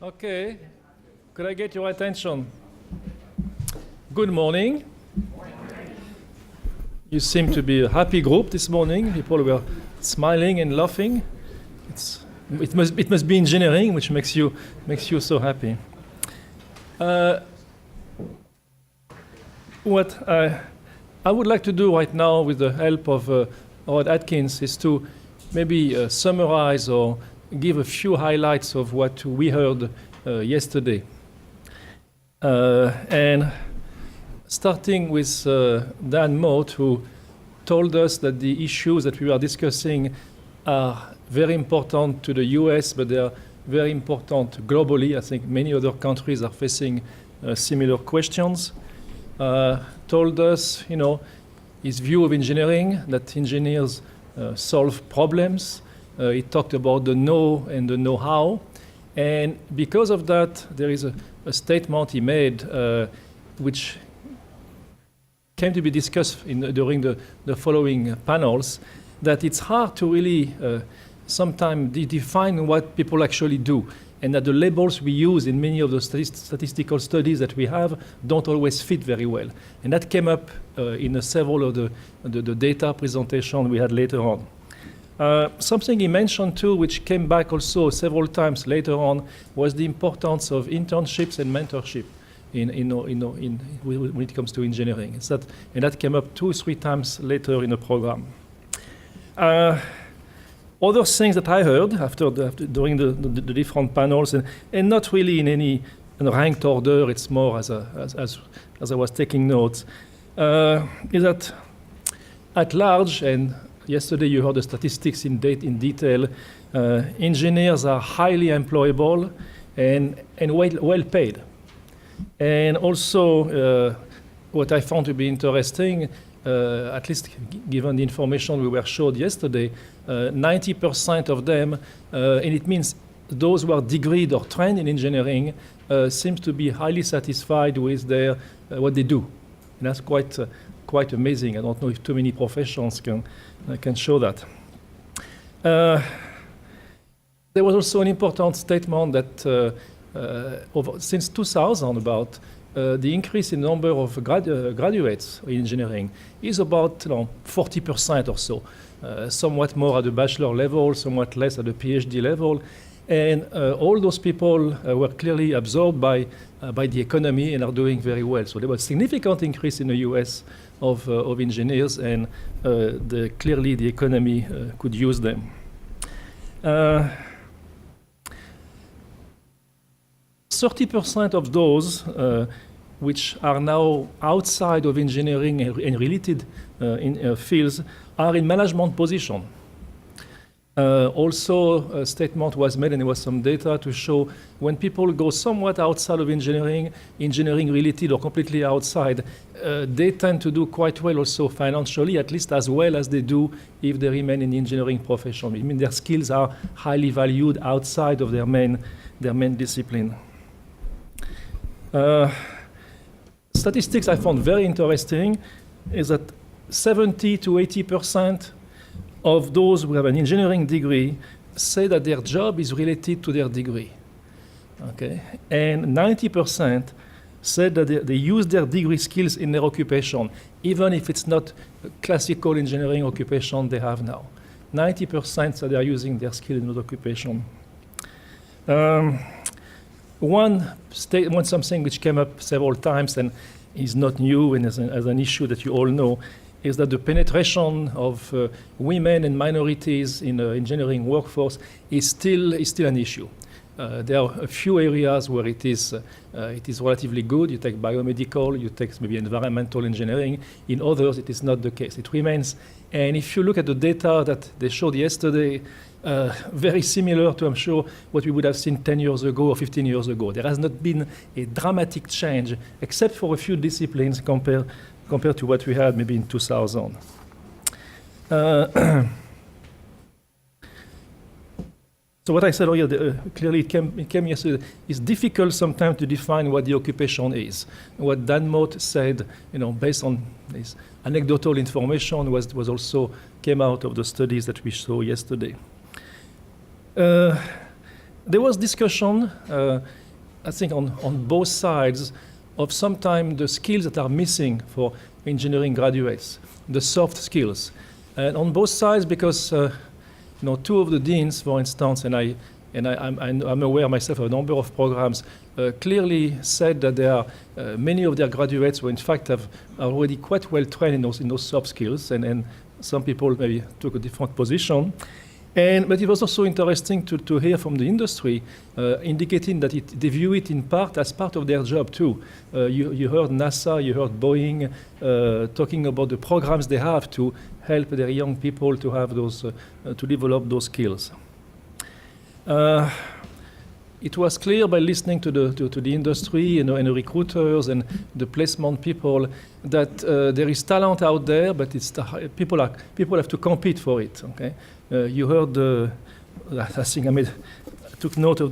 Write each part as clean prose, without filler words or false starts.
Okay, could I get your attention? Good morning. You seem to be a happy group this morning. People were smiling and laughing. It must be engineering, which makes you so happy. What I would like to do right now, with the help of Rodney Adkins, is to maybe summarize or give a few highlights of what we heard yesterday. And starting with Dan Mote, who told us that the issues that we are discussing are very important to the US, but they are very important globally. I think many other countries are facing similar questions. Told us, his view of engineering, that engineers solve problems. He talked about the know and the know-how. And because of that, there is a statement he made which came to be discussed during the following panels, that it's hard to really sometimes define what people actually do, and that the labels we use in many of the statistical studies that we have don't always fit very well. And that came up in several of the data presentation we had later on. Something he mentioned too, which came back also several times later on, was the importance of internships and mentorship when it comes to engineering. And that came up 2 or 3 times later in the program. Other things that I heard during the different panels, and not really in any ranked order, it's more as I was taking notes, is that at large, and yesterday you heard the statistics in detail, engineers are highly employable and well paid. And also, what I found to be interesting, at least given the information we were showed yesterday, 90% of them, and it means those who are degreed or trained in engineering, seems to be highly satisfied with what they do. And that's quite amazing. I don't know if too many professions can show that. There was also an important statement that since 2000, about the increase in number of graduates in engineering is about 40% or so, somewhat more at the bachelor level, somewhat less at the PhD level. And all those people were clearly absorbed by the economy and are doing very well. So there was a significant increase in the US of engineers, and clearly the economy could use them. 30% of those which are now outside of engineering and related fields are in management position. Also, a statement was made, and there was some data to show when people go somewhat outside of engineering related or completely outside, they tend to do quite well also financially, at least as well as they do if they remain in the engineering profession. I mean, their skills are highly valued outside of their main discipline. Statistics I found very interesting is that 70 to 80% of those who have an engineering degree say that their job is related to their degree. Okay? And 90% said that they use their degree skills in their occupation, even if it's not a classical engineering occupation they have now. 90% said they are using their skill in that occupation. Something which came up several times and is not new and as an issue that you all know, is that the penetration of women and minorities in the engineering workforce is still an issue. There are a few areas where it is relatively good. You take biomedical, you take maybe environmental engineering. In others, it is not the case. It remains. And if you look at the data that they showed yesterday, very similar to, I'm sure, what we would have seen 10 years ago or 15 years ago. There has not been a dramatic change, except for a few disciplines compared to what we had maybe in 2000. So what I said earlier, clearly it came yesterday, it's difficult sometimes to define what the occupation is. What Dan Mote said, based on this anecdotal information, was also came out of the studies that we saw yesterday. there was discussion, I think, on both sides of sometimes the skills that are missing for engineering graduates, the soft skills. And on both sides, because two of the deans, for instance, and I'm aware myself of a number of programs, clearly said that there are many of their graduates who in fact are already quite well trained in those soft skills, and some people maybe took a different position. But it was also interesting to hear from the industry indicating that they view it in part as part of their job too. You heard NASA, you heard Boeing talking about the programs they have to help their young people to have those, to develop those skills. It was clear by listening to the industry and the recruiters and the placement people that there is talent out there, but people have to compete for it. Okay, you heard I think I took note of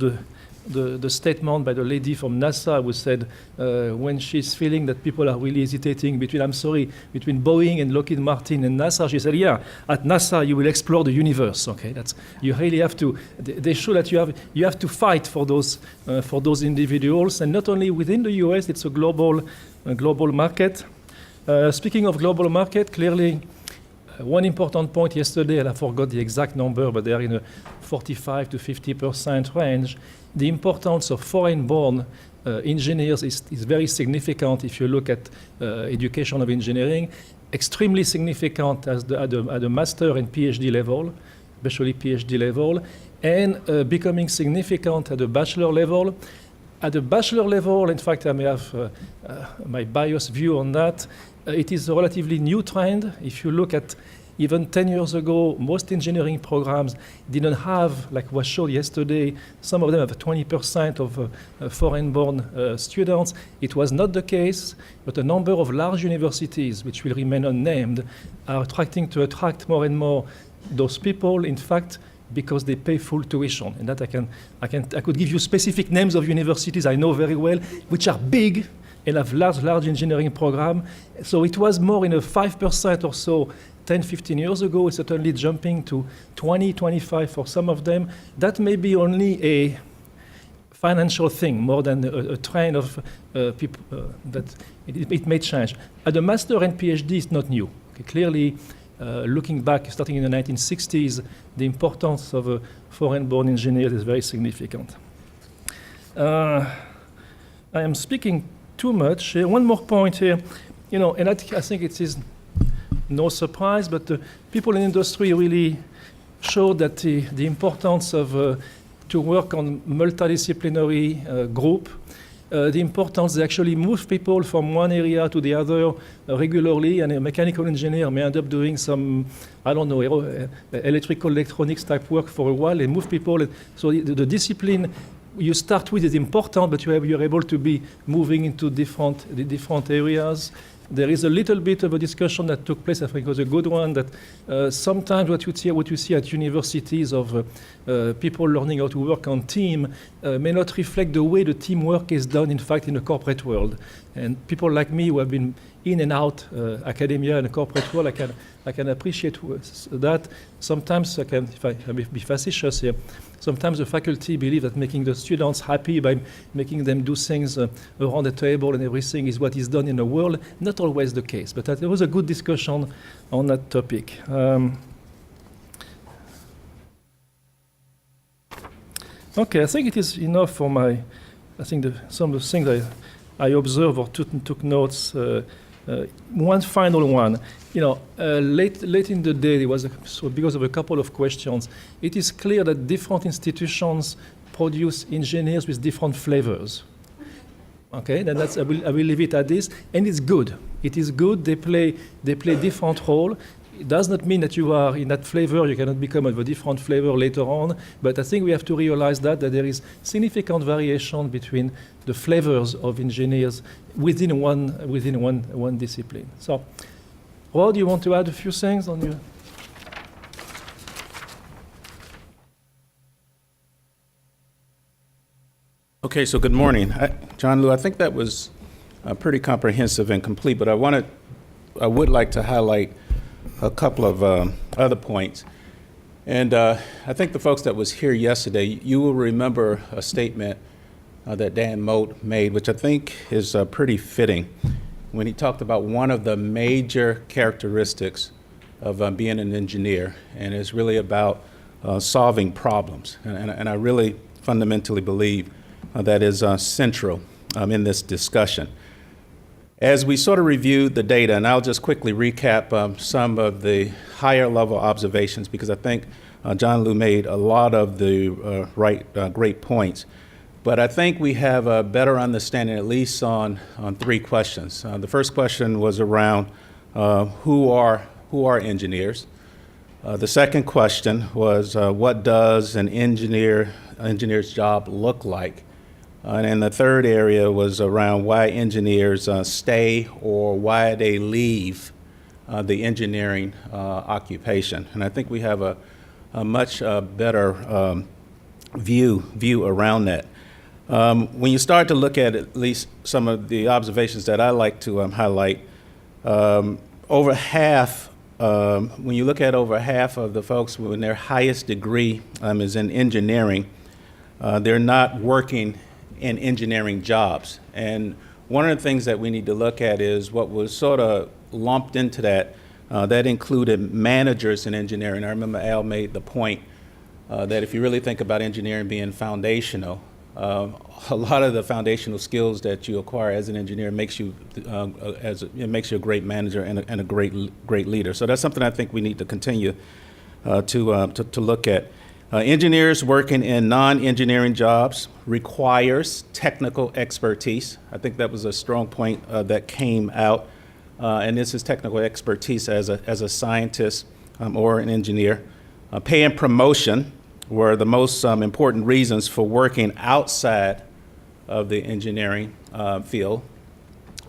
the statement by the lady from NASA who said when she's feeling that people are really hesitating between Boeing and Lockheed Martin and NASA, she said, yeah, at NASA you will explore the universe. Okay, you really have to. They show that you have to fight for those individuals, and not only within the U.S. It's a global market. Speaking of global market, clearly. One important point yesterday, and I forgot the exact number, but they are in a 45 to 50% range. The importance of foreign-born engineers is very significant if you look at education of engineering. Extremely significant at the master and PhD level, especially PhD level, and becoming significant at the bachelor level. At the bachelor level, in fact, I may have my biased view on that. It is a relatively new trend. If you look at even 10 years ago, most engineering programs didn't have, like was showed yesterday, some of them have 20% of foreign-born students. It was not the case, but a number of large universities, which will remain unnamed, are trying to attract more and more those people, in fact, because they pay full tuition. And that I could give you specific names of universities I know very well, which are big, and have large engineering program. So it was more in a 5% or so 10, 15 years ago. It's certainly jumping to 20, 25 for some of them. That may be only a financial thing more than a trend of people that it may change. At the master and PhD, it's not new. Okay, clearly, looking back, starting in the 1960s, the importance of foreign-born engineers is very significant. I am speaking too much. One more point here, and I think it is no surprise, but people in industry really showed that the importance of to work on multidisciplinary group, the importance they actually move people from one area to the other regularly, and a mechanical engineer may end up doing some, I don't know, electrical electronics type work for a while and move people. So the discipline you start with is important, but you're able to be moving into the different areas. There is a little bit of a discussion that took place, I think it was a good one, that sometimes what you see at universities of people learning how to work on team may not reflect the way the teamwork is done, in fact, in the corporate world. And people like me who have been in and out academia and the corporate world, I can appreciate that. Sometimes, if I be facetious here, sometimes the faculty believe that making the students happy by making them do things around the table and everything is what is done in the world. Not always the case, but there was a good discussion on that topic. Okay, I think it is enough for some of the things I observed or took notes. One final one. Late in the day, there was because of a couple of questions. It is clear that different institutions produce engineers with different flavors. Okay, then I will leave it at this, and it's good. It is good. They play different role. It does not mean that you are in that flavor, you cannot become of a different flavor later on, but I think we have to realize that there is significant variation between the flavors of engineers within one discipline. So, Rod, do you want to add a few things on your? Okay, so good morning. John Lou, I think that was pretty comprehensive and complete, but I would like to highlight a couple of other points. And I think the folks that was here yesterday, you will remember a statement that Dan Moat made, which I think is pretty fitting, when he talked about one of the major characteristics of being an engineer, and it's really about solving problems. And I really fundamentally believe that is central in this discussion. As we sort of reviewed the data, and I'll just quickly recap some of the higher level observations, because I think John Liu made a lot of the great points. But I think we have a better understanding, at least on three questions. The first question was around who are engineers. The second question was what does an engineer's job look like? And then the third area was around why engineers stay or why they leave the engineering occupation. And I think we have a much better view around that. When you start to look at least some of the observations that I like to highlight, over half, when you look at over half of the folks when their highest degree is in engineering, they're not working in engineering jobs. And one of the things that we need to look at is what was sort of lumped into that. That included managers in engineering. I remember Al made the point that if you really think about engineering being foundational, a lot of the foundational skills that you acquire as an engineer makes you it makes you a great manager and a great leader. So that's something I think we need to continue to look at. Engineers working in non-engineering jobs requires technical expertise. I think that was a strong point that came out, and this is technical expertise as a scientist or an engineer. Pay and promotion were the most important reasons for working outside of the engineering field.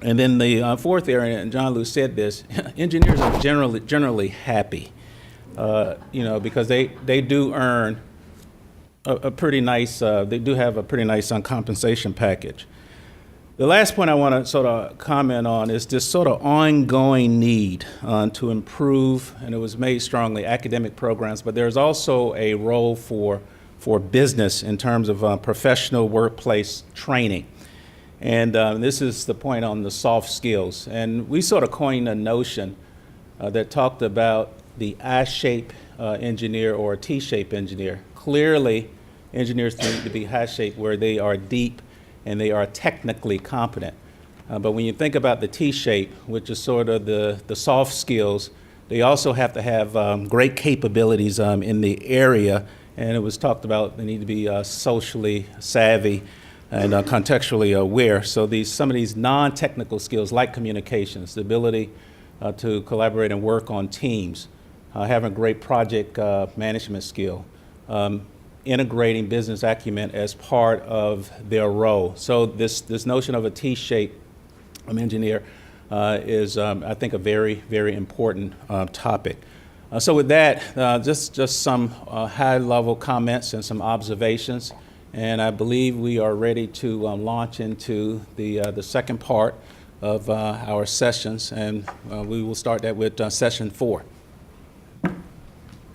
And then the fourth area, and John Liu said this, engineers are generally happy, because they do earn a pretty nice, they do have a pretty nice compensation package. The last point I want to sort of comment on is this sort of ongoing need to improve, and it was made strongly, academic programs, but there's also a role for business in terms of professional workplace training. And this is the point on the soft skills. And we sort of coined a notion that talked about the I-shape engineer or a T-shape engineer. Clearly, engineers need to be I-shaped where they are deep and they are technically competent. But when you think about the T-shape, which is sort of the soft skills, they also have to have great capabilities in the area, and it was talked about they need to be socially savvy and contextually aware. So some of these non-technical skills like communications, the ability to collaborate and work on teams, having great project management skill, integrating business acumen as part of their role. So this notion of a T-shape engineer is, I think, a very, very important topic. So with that, just some high-level comments and some observations, and I believe we are ready to launch into the second part of our sessions, and we will start that with session 4.